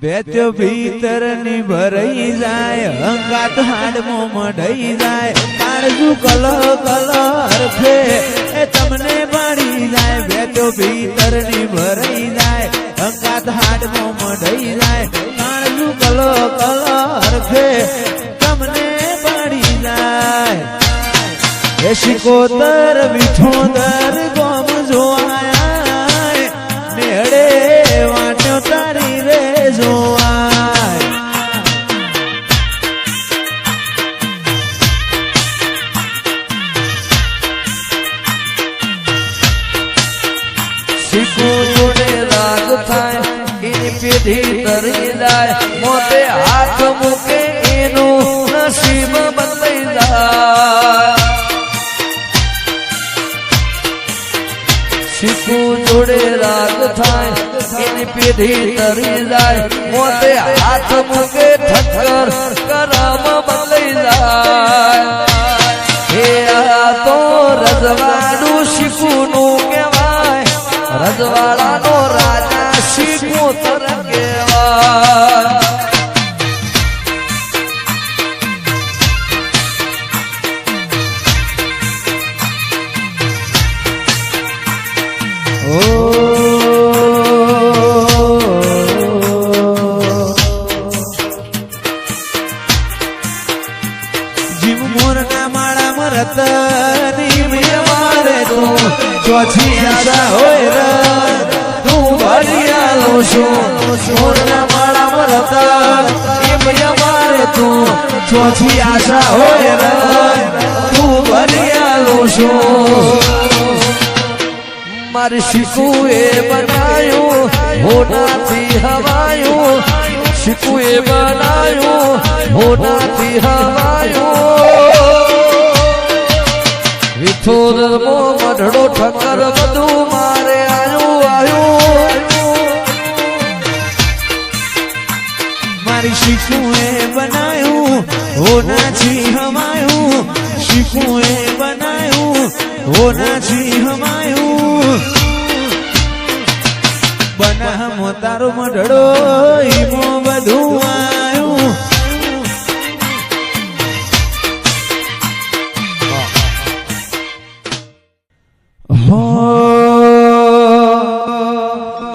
બેત્યો ભીતર ની ભરાઈ જાય અંગાત હાડમો મઢાઈ જાય કાળજુ કલ કલ હરખે એ તમને પાડી જાય બેત્યો ભીતર ની ભરાઈ જાય અંગાત હાડમો મઢાઈ જાય કાળજુ કલ કલ હરખે તમને પાડી જાય એ શિકોતર વિઠોદર ગોમ જોવાય નેડે વાટ્યો તારી રે જોવાય શીખો જોડે રાગ થાય એની પેઢી તરી જાય મોતે હાથ મૂકે એનું નસીબ બદલાઈ જાય શીખો જોડે રાગ થાય એની પેઢી તરી જાય મોતે હાથ મૂકે ઠક્કર કરમ બદલાઈ જાય હે આ તો રજવાડું શીખુનું કહેવાય રજવાડાનો રાજા શીખોતર કહેવાય જીવ મોરના માળા મરત ની મારે તું ચોથી આશા હોય રે તું ભરિયાલો છું મોરના માળા મરત ની મારે તું ચોથી આશા હોય રે તું ભરિયાલો છું મારી શીખુએ બનાયું હોનાથી હવાયું શીખુએ બનાયું હોનાથી હવાયું વિઠોદર મો મઢડો ઠક્કર બધું મારે આયું મારી શીખુએ બનાયું હોનાથી હવાયું શીખુએ બનાયું હોનાથી હવાયું બનામો તારો મઢડો ઈમો બધું આયું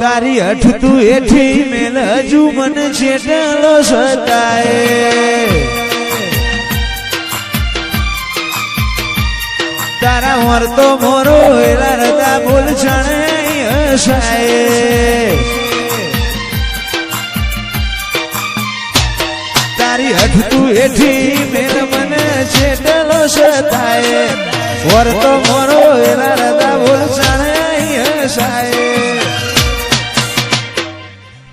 તારી હઠ તું એઠી મેલ હજુ મને છેટલો સતાય તારા વર્તો મોરો એલા રતા બોલ છણે હસાય તારી હઠ તું એઠી મેલ મને છેટલો સતાય વર્તો મોરો એલા રતા બોલ છણે હસાય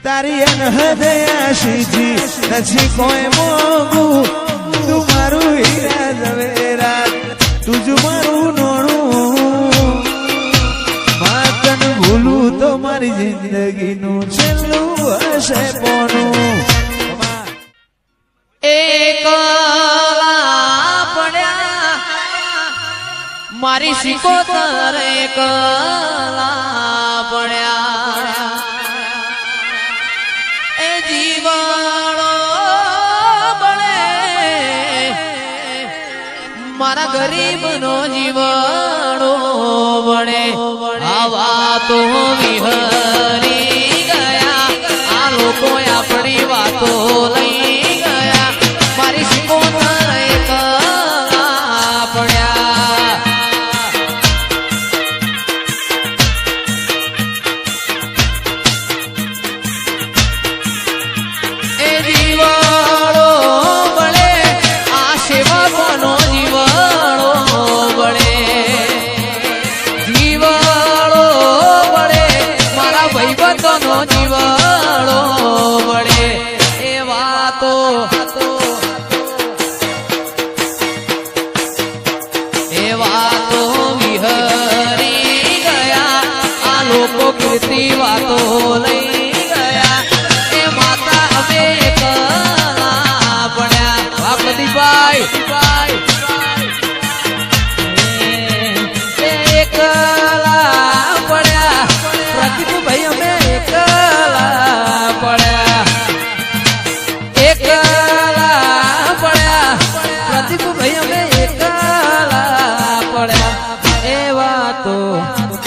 તારી એન હૃદયા સીધી નથી કોઈ મોગું તું મારું હીરા ઝવેરા તુજું મારું નોણું માતન ભૂલું તો મારી જિંદગીનું છેલ્લું હશે પોનું એકલા પડ્યા મારી શિકોતર એકલા પડ્યા એ જીવાણો બળે મારા ગરીબનો જીવાણો બળે આવા તો વિહરી ગયા આ લોકો આપણી વાતો લઈ ગયા મારી શિકોતર એકલા પડ્યા એ જીવાણો બળે આ સેવકોનો જીવાણો બળે જીવાણો બળે મારા ભાઈબંધોનો જીવાણો બળે એ વાતો વિહરી ગયા આ લોકો કીર્તિ વાતો લઈ ગયા એ માતા અમે એકલા પડ્યા વાહ પ્રદીપભાઈ વાતો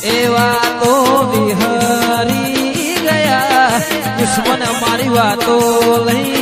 એ વાતો વિહરી ગયા દુશ્મન મારી વાતો લઈ